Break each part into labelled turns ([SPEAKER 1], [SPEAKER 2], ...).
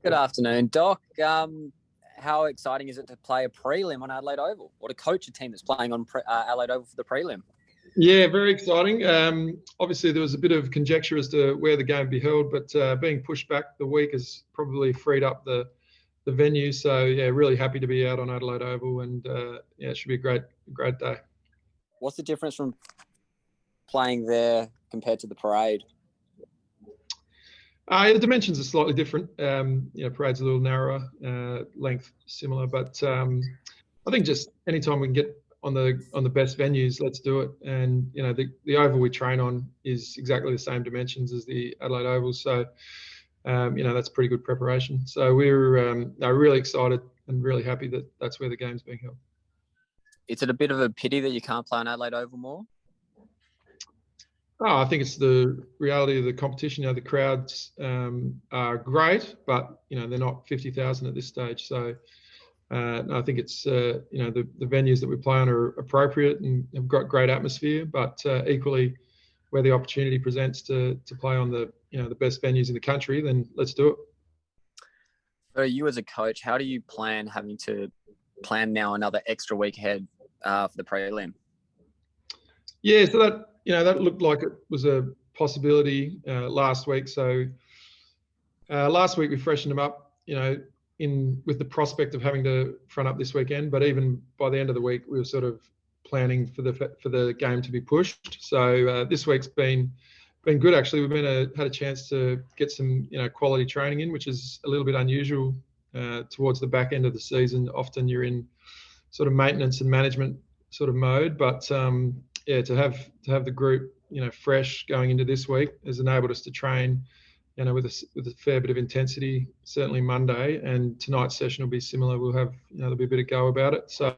[SPEAKER 1] Good afternoon, Doc. How exciting is it to play a prelim on Adelaide Oval, or to coach a team that's playing on Adelaide Oval for the prelim?
[SPEAKER 2] Yeah, very exciting. Obviously, there was a bit of conjecture as to where the game would be held, but being pushed back the week has probably freed up the venue. So, yeah, really happy to be out on Adelaide Oval, and yeah, it should be a great day.
[SPEAKER 1] What's the difference from playing there compared to the parade?
[SPEAKER 2] The dimensions are slightly different. Parade's a little narrower, length similar, but I think just anytime we can get on the best venues, let's do it. And the oval we train on is exactly the same dimensions as the Adelaide Oval, so that's pretty good preparation. So we're really excited and really happy that that's where the game's being held.
[SPEAKER 1] Is it a bit of a pity that you can't play on Adelaide Oval more?
[SPEAKER 2] Oh, I think it's the reality of the competition. The crowds are great, but they're not 50,000 at this stage. So I think it's the venues that we play on are appropriate and have got great atmosphere. But equally, where the opportunity presents to play on the the best venues in the country, then let's do it.
[SPEAKER 1] So you as a coach, how do you plan having to plan now another extra week ahead for the prelim?
[SPEAKER 2] Yeah, so that looked like it was a possibility last week. So last week we freshened them up, with the prospect of having to front up this weekend. But even by the end of the week, we were sort of planning for the game to be pushed. So this week's been good actually. We've had a chance to get some quality training in, which is a little bit unusual towards the back end of the season. Often you're in sort of maintenance and management sort of mode, but to have the group fresh going into this week has enabled us to train with a fair bit of intensity. Certainly Monday, and tonight's session will be similar. We'll have there'll be a bit of go about it. So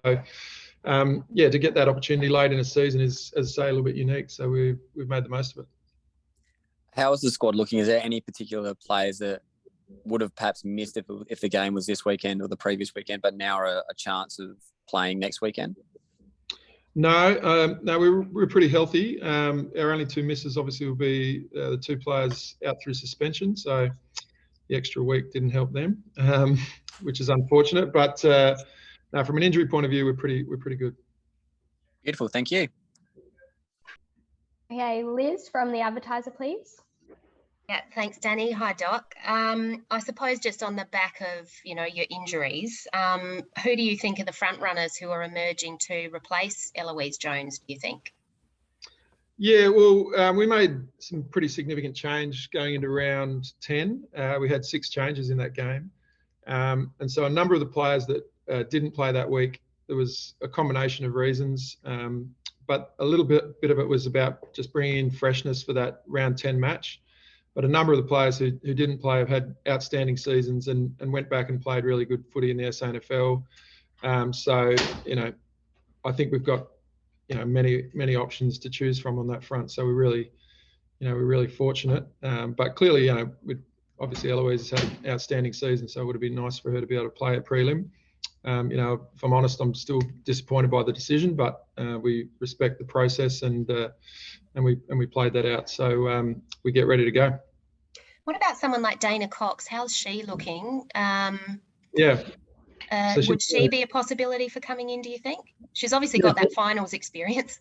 [SPEAKER 2] to get that opportunity late in a season is, as I say, a little bit unique. So we've made the most of it.
[SPEAKER 1] How is the squad looking? Is there any particular players that would have perhaps missed if the game was this weekend or the previous weekend, but now are a chance of playing next weekend?
[SPEAKER 2] No, we're pretty healthy. Our only two misses obviously will be the two players out through suspension. So the extra week didn't help them, which is unfortunate. But from an injury point of view, we're pretty good.
[SPEAKER 1] Beautiful, thank you.
[SPEAKER 3] Okay, Liz from The Advertiser, please.
[SPEAKER 4] Yeah, thanks, Danny. Hi, Doc. I suppose just on the back of, your injuries, who do you think are the front runners who are emerging to replace Eloise Jones, do you think?
[SPEAKER 2] Yeah, well, we made some pretty significant change going into round 10. We had 6 changes in that game. And so a number of the players that didn't play that week, there was a combination of reasons, but a little bit of it was about just bringing in freshness for that round 10 match. But a number of the players who didn't play have had outstanding seasons and went back and played really good footy in the SANFL. So, I think we've got, many options to choose from on that front. So we're really fortunate. But clearly, obviously Eloise has had an outstanding season, so it would have been nice for her to be able to play at prelim. If I'm honest, I'm still disappointed by the decision, but we respect the process and we played that out. So we get ready to go.
[SPEAKER 4] What about someone like Dana Cox? How's she looking? Would she be a possibility for coming in, do you think? She's obviously got that finals experience.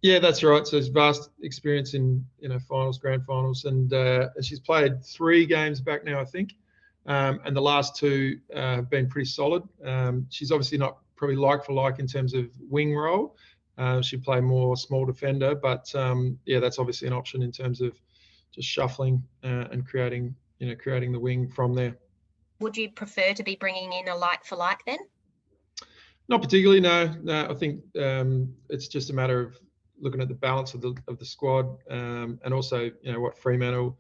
[SPEAKER 2] Yeah, that's right. So it's vast experience in finals, grand finals, and she's played 3 games back now, I think. And the last 2 have been pretty solid. She's obviously not probably like for like in terms of wing role. She'd play more small defender, but that's obviously an option in terms of just shuffling and creating the wing from there.
[SPEAKER 4] Would you prefer to be bringing in a like for like then?
[SPEAKER 2] Not particularly, no. I think it's just a matter of looking at the balance of the squad and also what Fremantle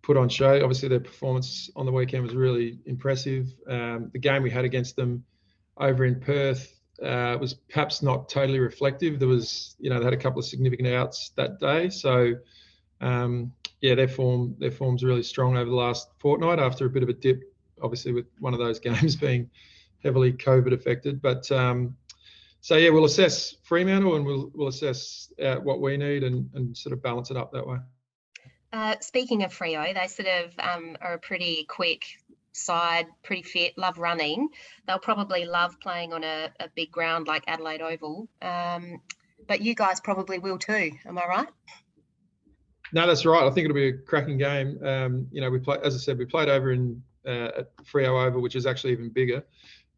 [SPEAKER 2] put on show. Obviously, their performance on the weekend was really impressive. The game we had against them over in Perth was perhaps not totally reflective. There was, they had a couple of significant outs that day. So, their form's really strong over the last fortnight after a bit of a dip, obviously with one of those games being heavily COVID affected. But we'll assess Fremantle and we'll assess what we need and sort of balance it up that way.
[SPEAKER 4] Speaking of Freo, they sort of are a pretty quick side, pretty fit, love running. They'll probably love playing on a big ground like Adelaide Oval. But you guys probably will too. Am I right?
[SPEAKER 2] No, that's right. I think it'll be a cracking game. We play, as I said, we played over in at Freo Oval, which is actually even bigger,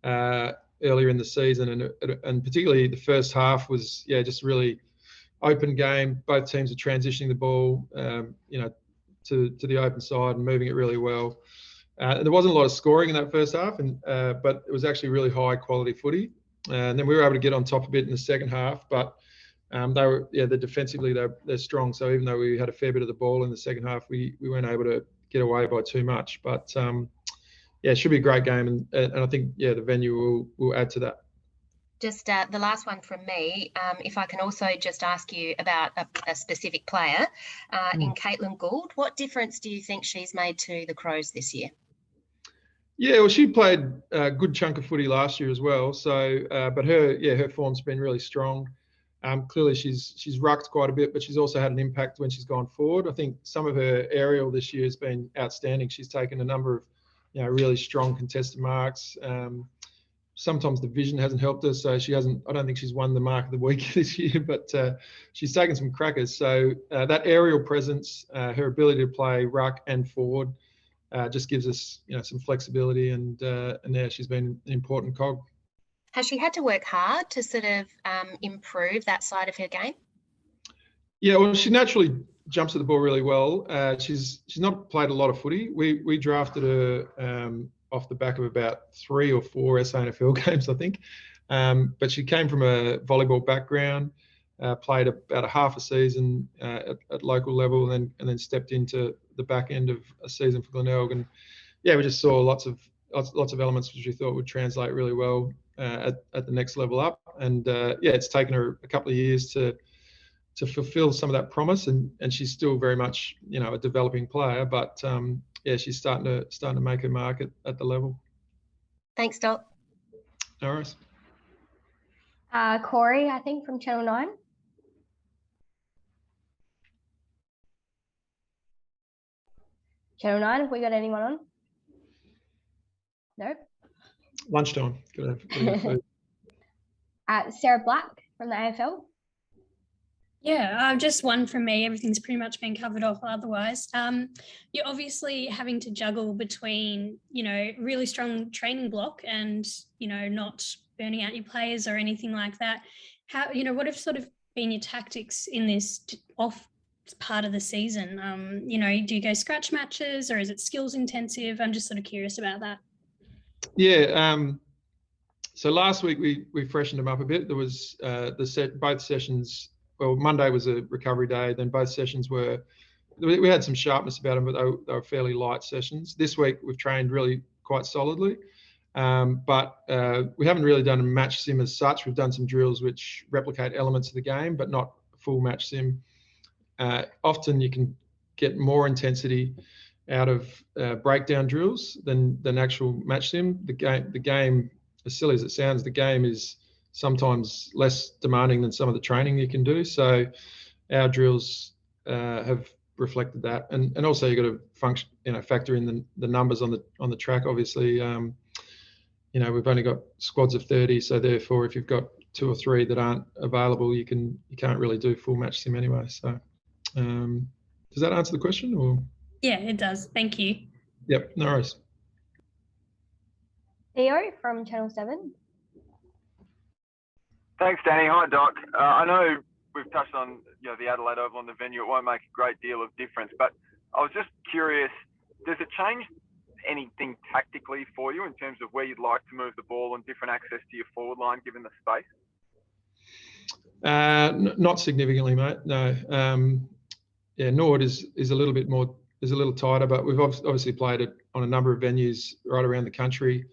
[SPEAKER 2] earlier in the season, and particularly the first half was just really open game. Both teams are transitioning the ball, to the open side and moving it really well. There wasn't a lot of scoring in that first half, but it was actually really high quality footy. And then we were able to get on top a bit in the second half, but they're defensively they're strong. So even though we had a fair bit of the ball in the second half, we weren't able to get away by too much. But it should be a great game, and I think the venue will add to that.
[SPEAKER 4] Just the last one from me, if I can also just ask you about a specific player, in Caitlin Gould. What difference do you think she's made to the Crows this year?
[SPEAKER 2] Yeah, well, she played a good chunk of footy last year as well. So, but her form's been really strong. Clearly, she's rucked quite a bit, but she's also had an impact when she's gone forward. I think some of her aerial this year has been outstanding. She's taken a number of really strong contested marks. Sometimes the vision hasn't helped her, so she hasn't. I don't think she's won the mark of the week this year, but she's taken some crackers. So that aerial presence, her ability to play ruck and forward, just gives us some flexibility, and she's been an important cog.
[SPEAKER 4] Has she had to work hard to sort of improve that side of her game?
[SPEAKER 2] Yeah, well, she naturally jumps at the ball really well. She's not played a lot of footy. We drafted her off the back of about 3 or 4 SANFL games, I think. But she came from a volleyball background, played about a half a season at local level, and then stepped into the back end of a season for Glenelg. And we just saw lots of elements which we thought would translate really well at the next level up. And it's taken her a couple of years to fulfill some of that promise, and she's still very much a developing player, but she's starting to make her mark at the level.
[SPEAKER 4] Thanks, Doc.
[SPEAKER 2] No worries.
[SPEAKER 3] Corey, I think, from Channel 9. Channel 9, have we got anyone on? No.
[SPEAKER 2] Lunchtime. Gotta have food.
[SPEAKER 3] Sarah Black from the AFL.
[SPEAKER 5] Yeah, just one from me. Everything's pretty much been covered off otherwise. You're obviously having to juggle between, really strong training block and, not burning out your players or anything like that. How, what have sort of been your tactics in this off part of the season? Do you go scratch matches or is it skills intensive? I'm just sort of curious about that. Yeah.
[SPEAKER 2] So last week we freshened them up a bit. There was both sessions. Well, Monday was a recovery day. Then both sessions we had some sharpness about them, but they were fairly light sessions. This week we've trained really quite solidly, but we haven't really done a match sim as such. We've done some drills which replicate elements of the game, but not a full match sim. Often you can get more intensity out of breakdown drills than actual match sim. The game, as silly as it sounds, the game is sometimes less demanding than some of the training you can do. So our drills have reflected that, and also you've got to factor in the numbers on the track. Obviously, we've only got squads of 30, so therefore if you've got 2 or 3 that aren't available, you can't really do full match sim anyway. So does that answer the question? Or?
[SPEAKER 5] Yeah, it does. Thank you.
[SPEAKER 2] Yep, no worries.
[SPEAKER 3] Theo from Channel 7.
[SPEAKER 6] Thanks, Danny. Hi, Doc. I know we've touched on the Adelaide Oval and the venue. It won't make a great deal of difference, but I was just curious, does it change anything tactically for you in terms of where you'd like to move the ball and different access to your forward line given the space?
[SPEAKER 2] Not significantly, mate. No. Norwood is a little bit more, is a little tighter, but we've obviously played it on a number of venues right around the country.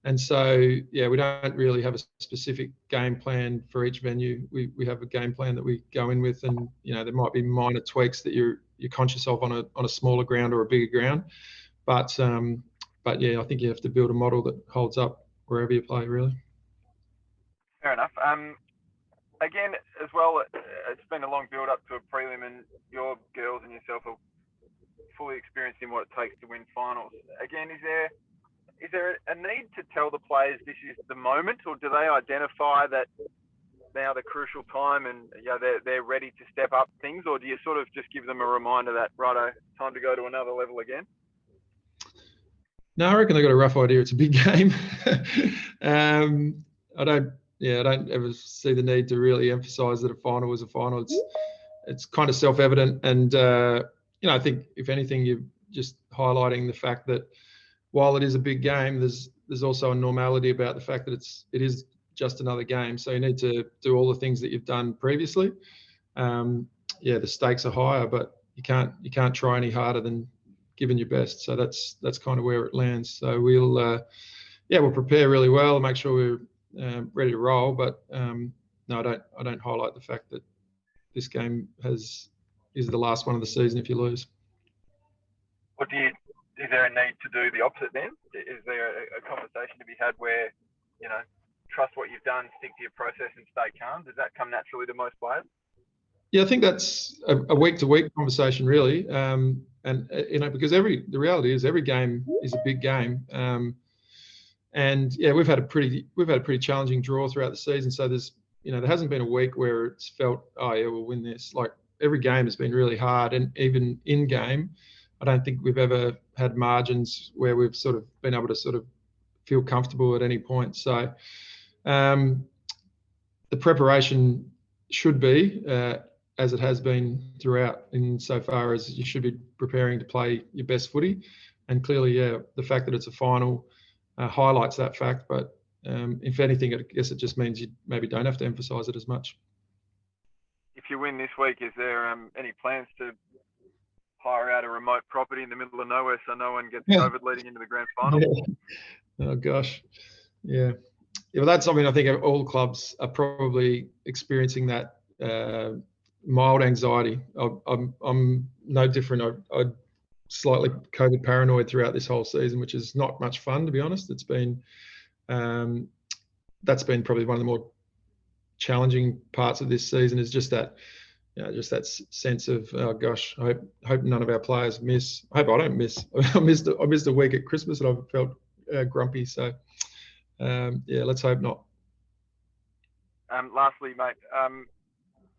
[SPEAKER 2] And so, we don't really have a specific game plan for each venue. We have a game plan that we go in with, and there might be minor tweaks that you're conscious of on a smaller ground or a bigger ground. But I think you have to build a model that holds up wherever you play, really.
[SPEAKER 6] Fair enough. Again, as well, it's been a long build up to a prelim, and your girls and yourself are fully experienced in what it takes to win finals. Again, is there is there a need to tell the players this is the moment, or do they identify that now the crucial time and they're ready to step up things, or do you sort of just give them a reminder that, righto, time to go to another level again?
[SPEAKER 2] No, I reckon they've got a rough idea it's a big game. I don't ever see the need to really emphasise that a final is a final. It's kind of self-evident, and I think if anything, you're just highlighting the fact that while it is a big game, there's also a normality about the fact that it is just another game. So you need to do all the things that you've done previously. The stakes are higher, but you can't try any harder than giving your best. So that's kind of where it lands. So we'll prepare really well and make sure we're ready to roll. But no, I don't highlight the fact that this game is the last one of the season if you lose.
[SPEAKER 6] Or is there a need to do the opposite then? Is there a conversation to be had where, trust what you've done, stick to your process and stay calm? Does that come naturally to most players? Yeah,
[SPEAKER 2] I think that's a week-to-week conversation, really. Because the reality is every game is a big game. We've had a pretty challenging draw throughout the season. So there hasn't been a week where it's felt, oh yeah, we'll win this. Like every game has been really hard, and even in game, I don't think we've ever had margins where we've sort of been able to sort of feel comfortable at any point. So the preparation should be as it has been throughout, insofar as you should be preparing to play your best footy. And clearly, the fact that it's a final highlights that fact. But if anything, I guess it just means you maybe don't have to emphasise it as much.
[SPEAKER 6] If you win this week, is there any plans to hire out a remote property in the middle of nowhere so no one gets COVID leading into the grand final?
[SPEAKER 2] Yeah. Oh, gosh. Yeah. Well, that's something I think all clubs are probably experiencing, that mild anxiety. I'm no different. I'm slightly COVID paranoid throughout this whole season, which is not much fun, to be honest. It's been that's been probably one of the more challenging parts of this season, is just that sense of, oh gosh, I hope none of our players miss. I hope I don't miss. I missed a week at Christmas and I felt grumpy. So let's hope not.
[SPEAKER 6] Lastly, mate,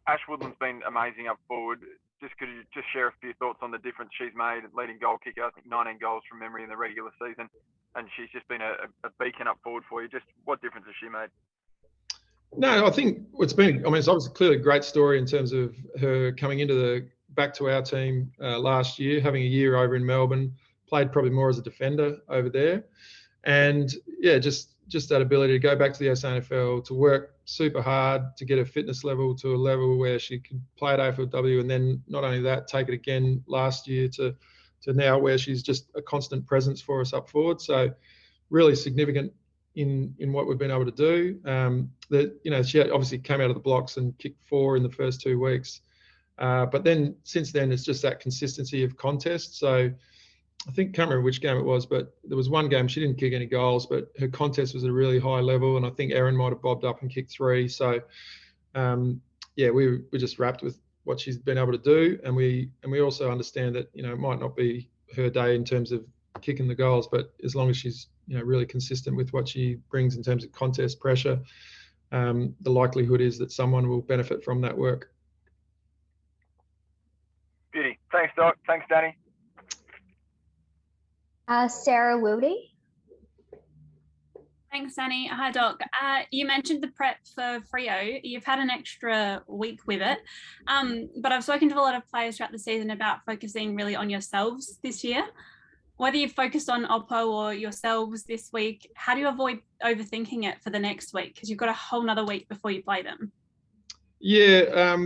[SPEAKER 6] Ash Woodland's been amazing up forward. Could you just share a few thoughts on the difference she's made, leading goal kicker, I think 19 goals from memory in the regular season, and she's just been a beacon up forward for you. Just what difference has she made?
[SPEAKER 2] No, I think it's obviously clearly a great story in terms of her coming back to our team last year, having a year over in Melbourne, played probably more as a defender over there. And just that ability to go back to the SANFL, to work super hard to get her fitness level to a level where she could play at AFLW, and then not only that, take it again last year to now where she's just a constant presence for us up forward. So really significant in what we've been able to do. She obviously came out of the blocks and kicked 4 in the first 2 weeks. But then since then, it's just that consistency of contest. So I can't remember which game it was, but there was one game she didn't kick any goals, but her contest was at a really high level, and I think Erin might have bobbed up and kicked 3. So we're just wrapped with what she's been able to do, and we also understand that it might not be her day in terms of kicking the goals, but as long as she's really consistent with what she brings in terms of contest pressure, the likelihood is that someone will benefit from that work.
[SPEAKER 6] Beauty. Thanks, Doc. Thanks, Danny.
[SPEAKER 3] Sarah Wildy.
[SPEAKER 7] Thanks, Danny. Hi, Doc. You mentioned the prep for Freo. You've had an extra week with it, but I've spoken to a lot of players throughout the season about focusing really on yourselves this year. Whether you've focused on Oppo or yourselves this week, how do you avoid overthinking it for the next week? Because you've got a whole nother week before you play them.
[SPEAKER 2] Yeah,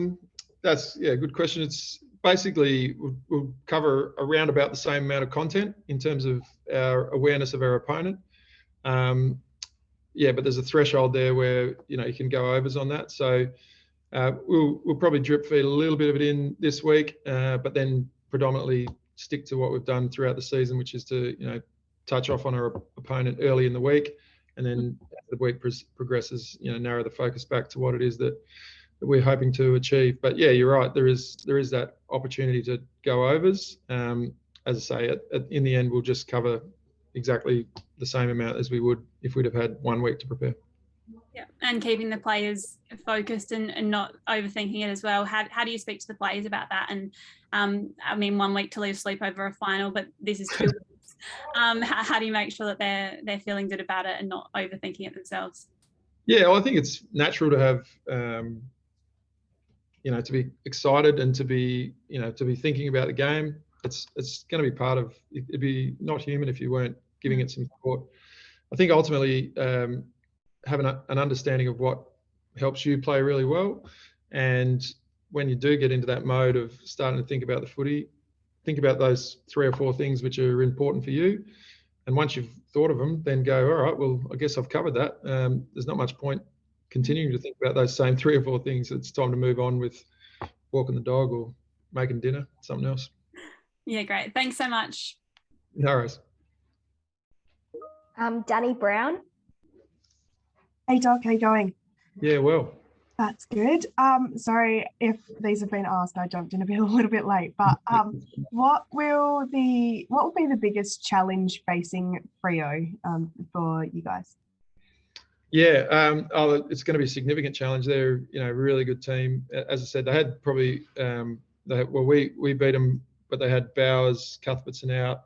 [SPEAKER 2] that's a good question. It's basically we'll cover around about the same amount of content in terms of our awareness of our opponent. But there's a threshold there where you can go overs on that. So we'll probably drip feed a little bit of it in this week, but then predominantly stick to what we've done throughout the season, which is to touch off on our opponent early in the week, and then as the week progresses, narrow the focus back to what it is that we're hoping to achieve. But yeah, you're right. There is that opportunity to go overs. As I say, in the end, we'll just cover exactly the same amount as we would if we'd have had 1 week to prepare.
[SPEAKER 7] Yeah, and keeping the players focused and not overthinking it as well. How do you speak to the players about that? And I mean, 1 week to lose sleep over a final, but this is 2 weeks. How do you make sure that they're feeling good about it and not overthinking it themselves?
[SPEAKER 2] Yeah, well, I think it's natural to have, to be excited and to be thinking about the game. It's going to be part of. It'd be not human if you weren't giving it some thought. I think ultimately having an understanding of what helps you play really well, and when you do get into that mode of starting to think about the footy, think about those 3 or 4 things which are important for you. And once you've thought of them, then go, all right, well, I guess I've covered that. There's not much point continuing to think about those same 3 or 4 things. It's time to move on with walking the dog or making dinner, something else.
[SPEAKER 7] Yeah, great. Thanks so much.
[SPEAKER 2] No worries.
[SPEAKER 3] Danny Brown.
[SPEAKER 8] Hey, Doc, how you going?
[SPEAKER 2] Yeah, well.
[SPEAKER 8] That's good. Sorry if these have been asked. I jumped in a little bit late. But what will be the biggest challenge facing Freo for you guys? Yeah,
[SPEAKER 2] it's going to be a significant challenge. They're a really good team. As I said, they had probably we beat them, but they had Bowers, Cuthbertson out,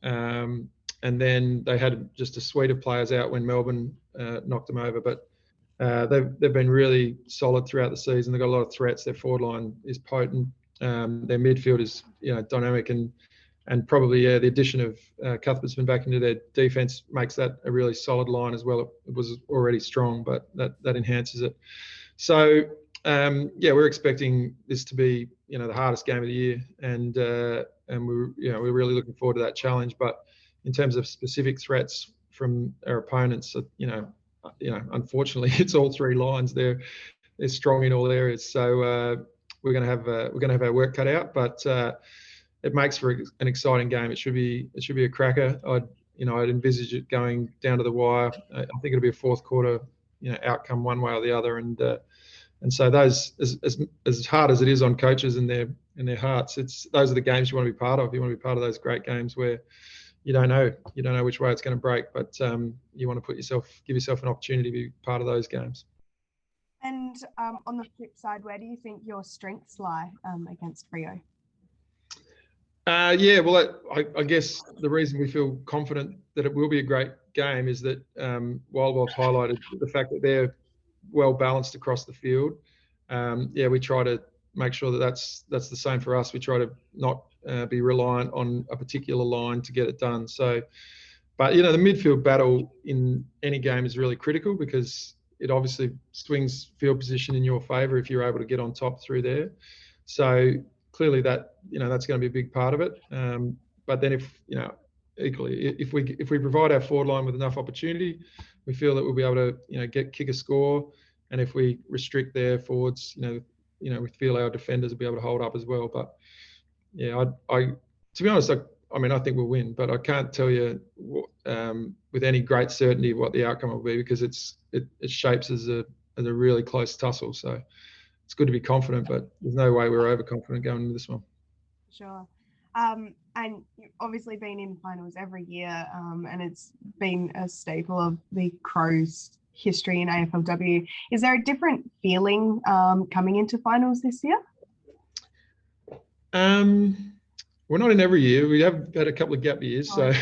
[SPEAKER 2] and then they had just a suite of players out when Melbourne knocked them over. But they've been really solid throughout the season. They've got a lot of threats. Their forward line is potent. Their midfield is dynamic, and probably the addition of Cuthbertson back into their defence makes that a really solid line as well. It was already strong, but that enhances it. So we're expecting this to be the hardest game of the year, and we're really looking forward to that challenge. But in terms of specific threats from our opponents, unfortunately, it's all 3 lines. They're strong in all areas. So we're going to have our work cut out, but it makes for an exciting game. It should be a cracker. I'd envisage it going down to the wire. I think it'll be a 4th quarter outcome one way or the other, and so those, as hard as it is on coaches and their hearts, those are the games you want to be part of. You want to be part of those great games where you don't know which way it's going to break, but you want to give yourself an opportunity to be part of those games.
[SPEAKER 8] And on the flip side, where do you think your strengths lie against Freo?
[SPEAKER 2] I guess the reason we feel confident that it will be a great game is that Wildwell's highlighted the fact that they're well balanced across the field. We try to make sure that that's the same for us. We try to not be reliant on a particular line to get it done. So, but the midfield battle in any game is really critical because it obviously swings field position in your favour if you're able to get on top through there. So clearly that's going to be a big part of it. But then equally, if we provide our forward line with enough opportunity, we feel that we'll be able to kick a score. And if we restrict their forwards, we feel our defenders will be able to hold up as well. But to be honest, I think we'll win, but I can't tell you with any great certainty what the outcome will be because it shapes as a really close tussle. So it's good to be confident, but there's no way we're overconfident going into this one.
[SPEAKER 8] Sure. And you've obviously been in finals every year, and it's been a staple of the Crows' history in AFLW. Is there a different feeling coming into finals this year?
[SPEAKER 2] We're not in every year. We have had a couple of gap years, so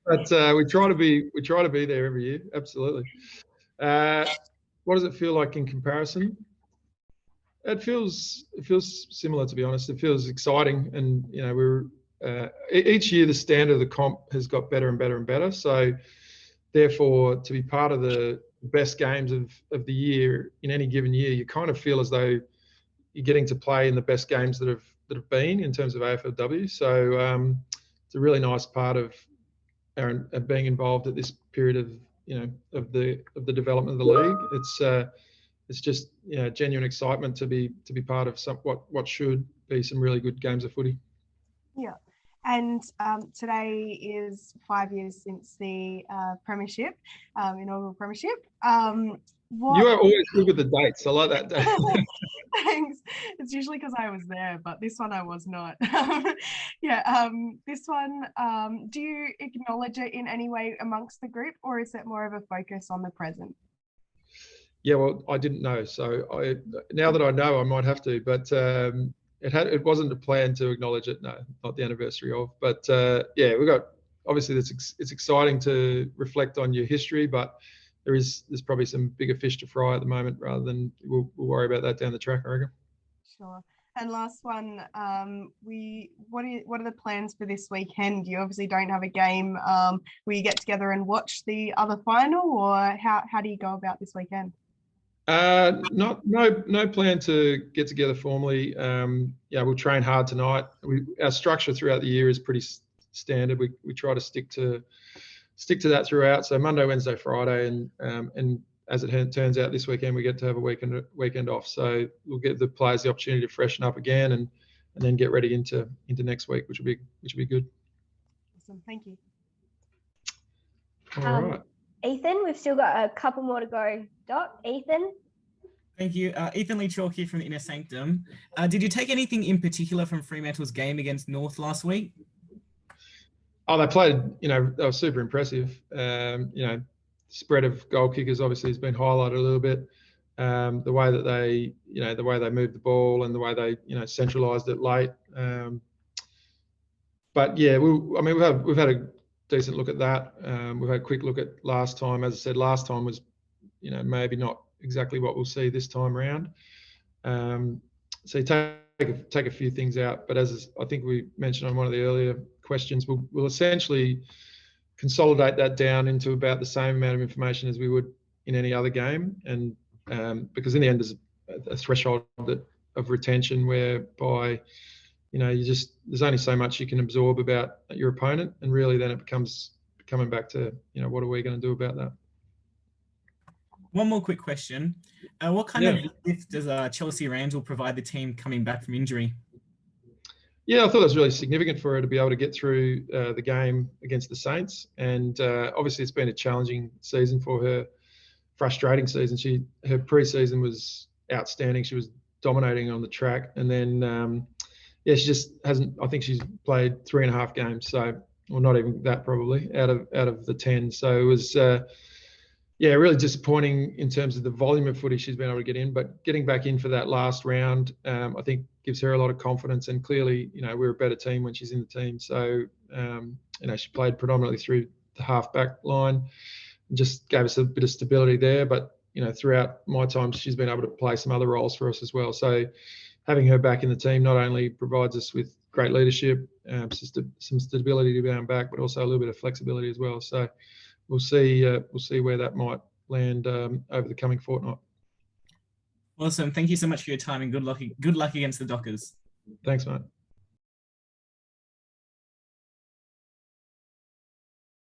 [SPEAKER 2] but we try to be there every year. Absolutely. What does it feel like in comparison? It feels similar, to be honest. It feels exciting, and we're each year the standard of the comp has got better and better and better. So therefore, to be part of the best games of the year in any given year, you kind of feel as though you're getting to play in the best games that have been in terms of AFLW. So it's a really nice part of being involved at this period of the development of the league. It's just genuine excitement to be part of what should be some really good games of footy.
[SPEAKER 8] Yeah, and today is 5 years since the premiership, inaugural premiership.
[SPEAKER 2] You are always good with the dates. I like that.
[SPEAKER 8] Thanks. It's usually because I was there, but this one I was not. This one, do you acknowledge it in any way amongst the group, or is it more of a focus on the present?
[SPEAKER 2] Yeah, well, I didn't know, so now that I know, I might have to. But it wasn't a plan to acknowledge it. No, not the anniversary of. But yeah, we got obviously it's exciting to reflect on your history, but there's probably some bigger fish to fry at the moment. Rather than we'll worry about that down the track, I reckon.
[SPEAKER 8] Sure. And last one, what are the plans for this weekend? You obviously don't have a game. Will you get together and watch the other final, or how do you go about this weekend?
[SPEAKER 2] No plan to get together formally. Yeah, we'll train hard tonight. Our structure throughout the year is pretty standard. We try to stick to that throughout. So Monday, Wednesday, Friday, and as it turns out, this weekend we get to have a weekend off. So we'll give the players the opportunity to freshen up again and then get ready into next week, which will be good.
[SPEAKER 8] Awesome, thank you.
[SPEAKER 2] All right.
[SPEAKER 3] Ethan, we've still got a couple more to go. Doc, Ethan.
[SPEAKER 9] Thank you. Ethan Lee Chalk here from the Inner Sanctum. Did you take anything in particular from Fremantle's game against North last week?
[SPEAKER 2] Oh, they played, they were super impressive. Spread of goal kickers obviously has been highlighted a little bit. The way that they moved the ball and the way they, centralised it late. But yeah, we've had a decent look at that. We've had a quick look at last time. As I said, last time was, maybe not exactly what we'll see this time around. So you take a few things out, but as I think we mentioned on one of the earlier questions, we'll essentially consolidate that down into about the same amount of information as we would in any other game, and because in the end there's a threshold of retention whereby there's only so much you can absorb about your opponent, and really then it becomes coming back to what are we going to do about that.
[SPEAKER 9] One more quick question. What kind of lift does Chelsea Randall provide the team coming back from injury?
[SPEAKER 2] Yeah, I thought it was really significant for her to be able to get through the game against the Saints. And obviously it's been a challenging season for her, frustrating season. Her pre-season was outstanding. She was dominating on the track. And then, she just hasn't, I think she's played 3.5 games. So, well, not even that probably, out of the 10. So it was... really disappointing in terms of the volume of footy she's been able to get in, but getting back in for that last round, I think gives her a lot of confidence. And clearly, we're a better team when she's in the team. So, she played predominantly through the half-back line and just gave us a bit of stability there. But, throughout my time, she's been able to play some other roles for us as well. So having her back in the team not only provides us with great leadership, some stability to be back, but also a little bit of flexibility as well. So we'll see where that might land over the coming fortnight.
[SPEAKER 9] Awesome. Thank you so much for your time, and good luck against the Dockers.
[SPEAKER 2] Thanks, mate.